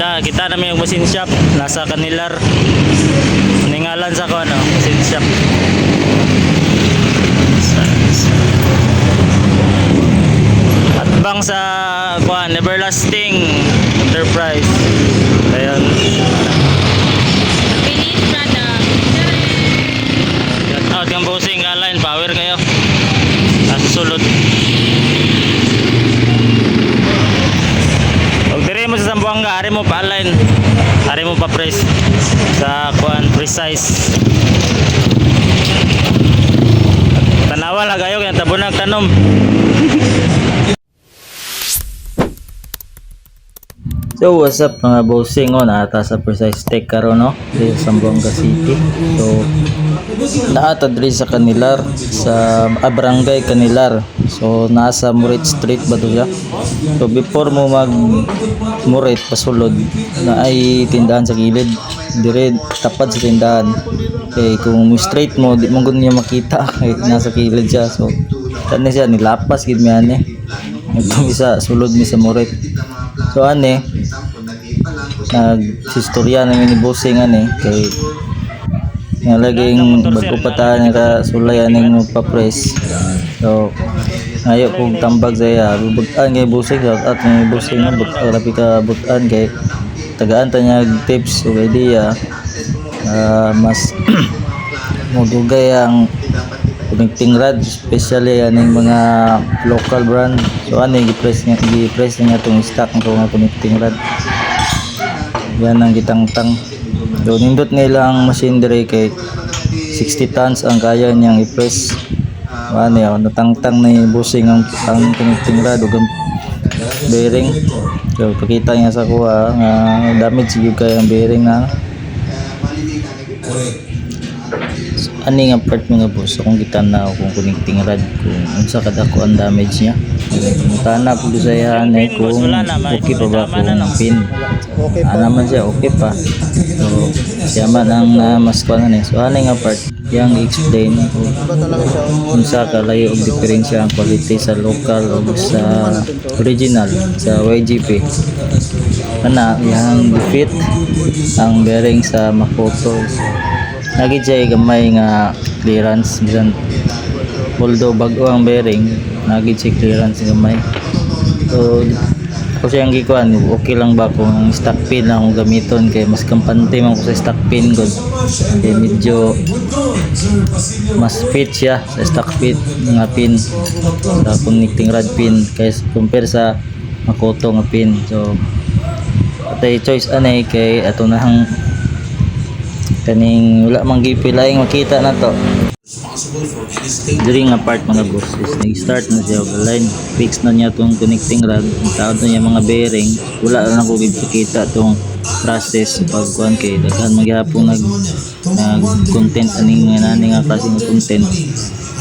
Kita namin yung machine shop nasa Kanilar. Ningalan sa ko ano, machine shop. At bang sa kuan Everlasting Enterprise. Ayun. Finish product. Shout out yung bossing line, power kayo. Nasa sulod. Pag dire mo sa Zamboanga, ari mo pa align. Ari mo pa press sa kuan precise. Tanawa lang kayo kaya tabunag tanom. So what's up mga bossing, naata sa Precise Tech karon no sa Zamboanga City. So naata diri sa Kanilar sa Barangay Kanilar. So nasa Murit Street ba to siya? So before mo mag Murit pasulod na ay tindahan sa gilid, dire tapad sa tindahan. Okay, kung straight mo di mo gud niya makita kay nasa gilid siya. So tani siya nilapas gid mi ani. Ito isa sulod mi sa Murit. So ane nagsistorya namin ni bossing ani kay nga laging bago pa tayo nakasulay aning magpa-press. So ngayo kung tambag saya butan kay bossing at ni bossing nga grabe ka butan kay tagaan ta niya tips o idea mas modugay ang connecting rod, especially aning mga local brand. So ani gi-press niya tong stock ng mga connecting rod. Yan ang gitangtang. So nindot nilang machine dire kay 60 tons ang kaya niyang i-press. Ani natangtang ni bossing ang connecting rod ug bearing. So pakita niya sa kuha nga damage gyud kay ang bearing na. Ani nga part mga boss, so kung gitanaw kung connecting rod kung unsa kadako ang damage niya. Tana pud sa yan kung okay pa ba kung pin. Naman siya okay pa. So siya man ang mas kuan so ani nga part yang explain kung unsa kalayo og diferensya ang quality sa local o sa original sa YGP. Yang defeat ang bearing sa Makoto. Lagi jay gamay nga clearance bisan although bago ang bearing lagi jay clearance gamay. So ako siyang gikuan okay lang ba kung ang stock pin lang akong gamiton kay mas kampante man ko sa stock pin ko kay medyo mas fit siya sa stock pin nga pin sa connecting rod pin kaysa compare sa Makoto nga pin. So atay choice anay kay ato nahang kaning wala mang gipilaing makita na to diri nga part mga boss is nag-start na siya line fix na niya tong connecting rod ang taod na niya mga bearing wala na ko gipakita tong process pagkuan kay daghan magyapon nag content aning nani nga klase nga content.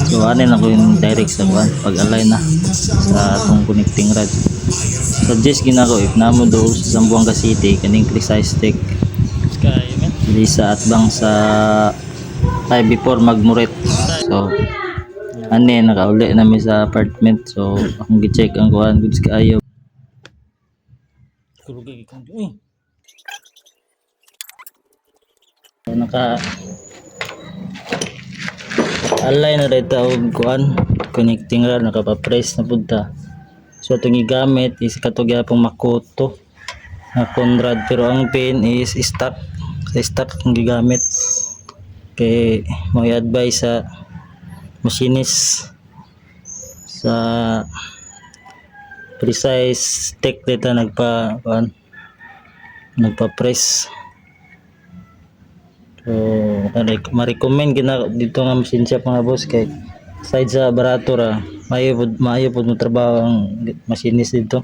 So ano na ko yung direct sa kuan pag align na sa atong connecting rod. Suggest ginako if namo do sa Zamboanga City kaning Precise Tech dili sa atbang sa ay before magmurit. So ani nakauli na mi sa apartment. So akong gi-check ang kuan goods kaayo. Kurugay kan naka alay na dito og kuan connecting rod nakapa-press na pud ta. So itong gigamit is katong gyapong Makoto na Conrad pero ang pin is stock ang gigamit kay mo i-advise sa machinist sa Precise Tech dito nagpa-press. So ma-recommend gina dito nga machine shop mga boss kay side sa barato ra maayo pud mo trabaho ang machinist dito.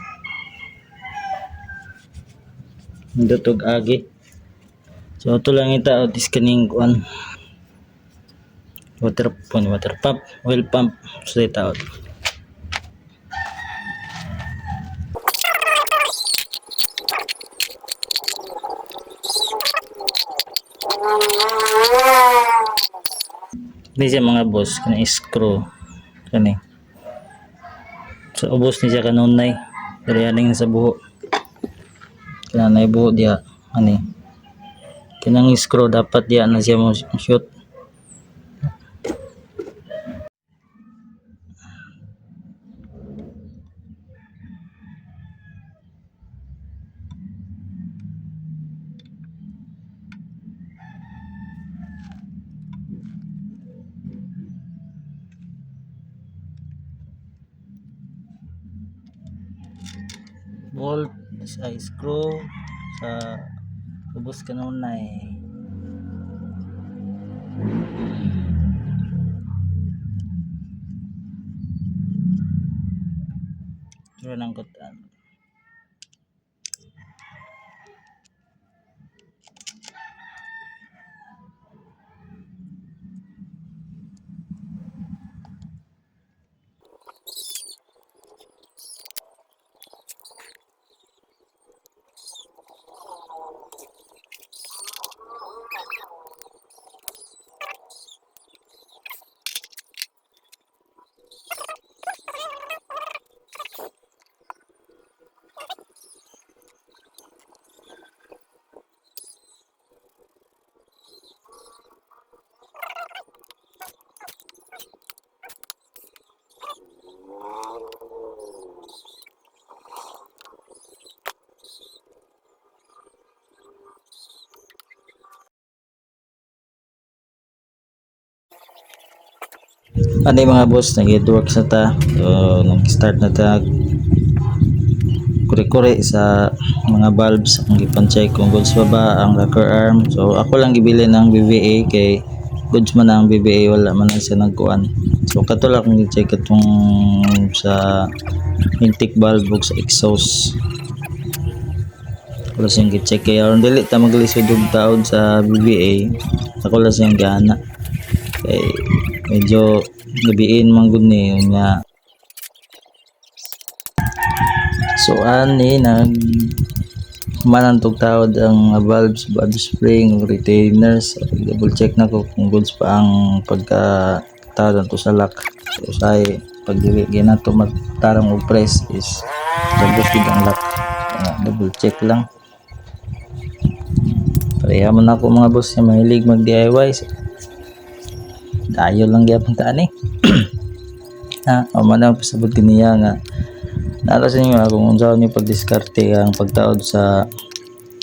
Dutog agi. So ito lang ita is kaning kuan water pump, oil pump so ita out. Ini siya mga boss kani screw kani. So ubos ni siya kanunay diri aning sa buho. Kana naibuo diha ani. Kinang screw dapat diha na siya mo shoot. Bolt sa screw sa ubos kanunay. Duro nang kutan. Ano yung mga boss, nag-work sa ta. So, nag-start na ta kuri-kuri sa mga valves ang ipan-check kung goods pa ba ang rocker arm. So ako lang gibili ng BVA kay goods man ang BVA, wala man lang siya nagkuan. So katulak kung i-check itong sa intake valve ug sa exhaust. Wala siyang i-check kaya aron dili ta maglisod og taod sa BVA. Ako lang siyang gana. Kay medyo gabiin man gud ni nga. So ani nag manantog tawad ang valves, valve spring, retainers. So, double check na ko kung goods pa ang pagka tawad to sa lock. So say pag dili ginato magtarong og press is tapos gid ang lock. Double check lang. Pareha man ako mga boss na mahilig mag DIY. Dayo lang gyapon ta ani. O man ang pasabot kaniya nga nara sa inyo kung unsa niyo pagdiskarte ang pagtaod sa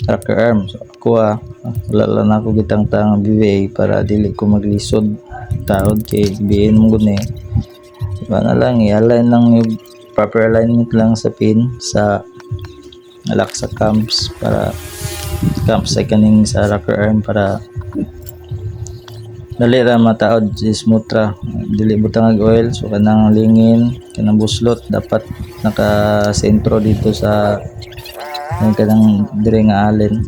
rocker arm. So ako wala lang ako gitang-tang BVA para dili ko maglisod taod kay biin mo gud ni. Diba na lang i-align lang yung proper alignment lang sa pin sa lock sa clamps para clamps sa kaning sa rocker arm para dali ra mataod smooth ra, dili butang og oil. So kanang lingin kanang buslot dapat naka sentro dito sa kanang dire nga allen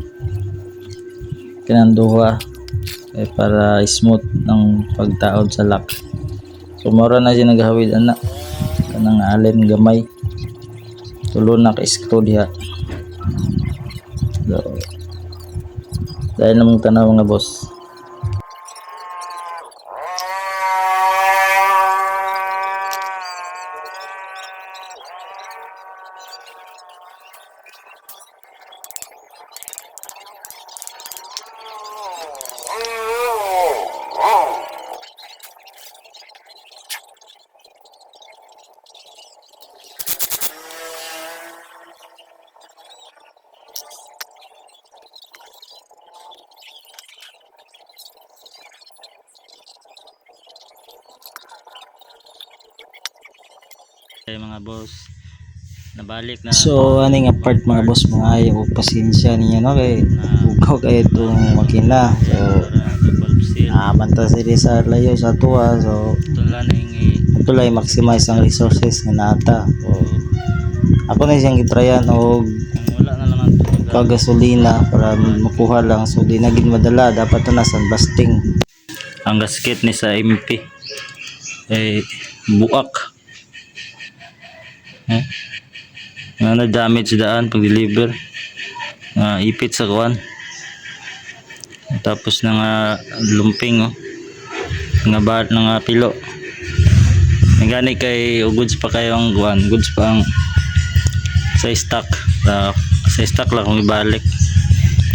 kanang duha para smooth ng pagtaod sa lock. So mura na siya naghawid ana kanang allen gamay tulo na ka screw diha. So dahil namang tanaw mga boss. Mga boss nabalik na. So aning apart mga boss, mga ayo pasensya ninyo no kay ugaw kay itong makina. So manta sila sa layo sa tuwa. So tulay maximize ang resources nga nata. So ako na siyang gitrayan og kagasolina para makuha lang. So di na gid madala, dapat na sandblasting. Ang gasket ni sa MP buak. Na damage daan pag deliver, ipit sa kuan, tapos nga lumping nga pilo nagani kay goods pa kayo ang kuan, goods pa ang sa stock. Sa stock lang kung ibalik.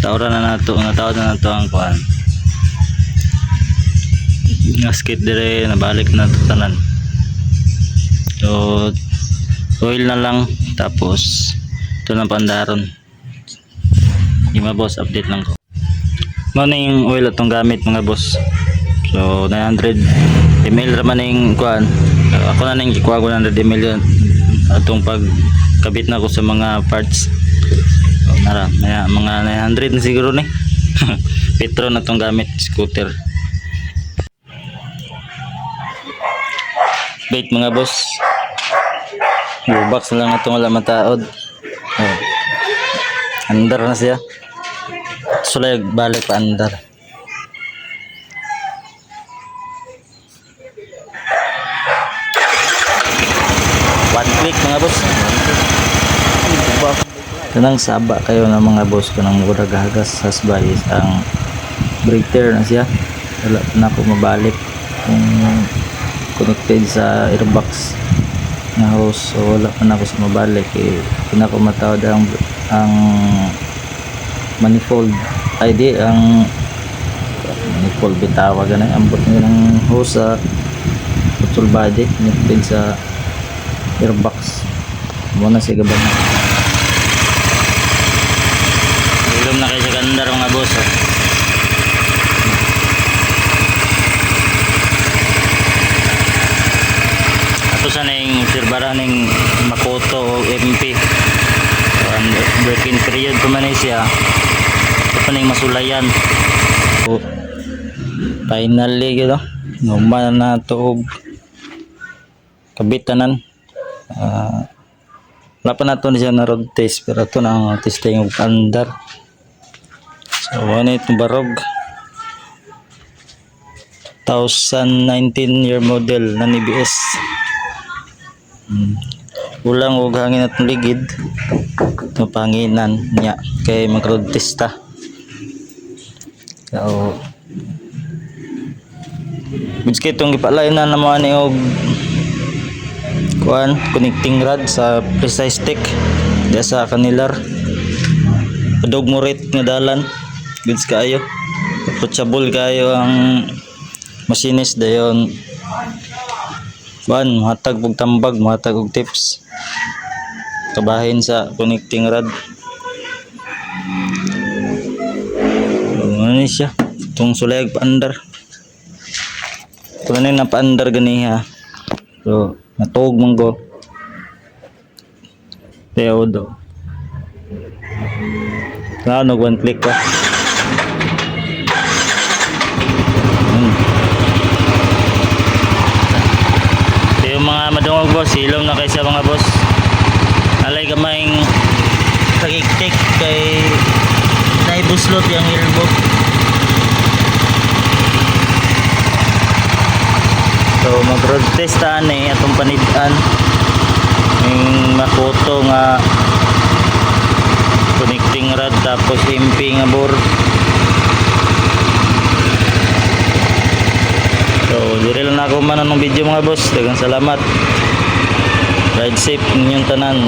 Tawran na nato, natawad na nato ang kuan. Gasket dire nabalik na to tanan. So oil na lang tapos ito na pandaron. Yung mga boss, update lang ko. Mao na yung oil atong gamit mga boss. So 900 ml raman ning kuan. Ako na ning gikuha ko 100 ml yun. Atong pagkabit na ko sa mga parts. So, nara, mga 900 na siguro ni. Petro na tong gamit, scooter. Bait mga boss. Box na lang itong wala mataod. Oh. Andar na siya. Sulay balik pa andar. One click mga boss. Kanang saba kayo ng mga boss kanang mura gahagas sa sbayis ang breaker na siya. Wala na ako mabalik kung connected sa airbox na hose, so wala pa na ako sa mabalik pinakumatawad ang manifold ID ang manifold bitawa ganun ambot nyo ng hose sa putol body connected sa airbox muna si gaban ilom na kayo sa gandar mga boss ato sa nang sirbara ng Makoto o MP break-in period pa man siya ito pa nang masulayan so, finally gito normal na ito kabitanan wala pa na ito siya na road test pero ito na testing of andar so ano itong barog 2019 year model na NBS ulang og hangin at ligid ito panginan niya kay mag-road test ta so biskit itong ipalain na naman og kuan connecting rod sa precise stick diya sa kanilar padog mo rate nga dalan goods kaayo putsabol kayo ang masinis dayon kuan matag og tambag matag og tips kabahin sa connecting rod ano siya itong sulayag paandar ito na yung napaandar ganiha so natog monggo teo do nag one click ka yung mga madungog boss ilom na kayo sa mga boss alay kamayng pagiktik kay naibuslot yung ilbo so mag road test atong panidaan yung Makoto nga connecting rod tapos MP nga bore so dire lang ako man ng video mga boss daghang salamat ride safe ninyong tanan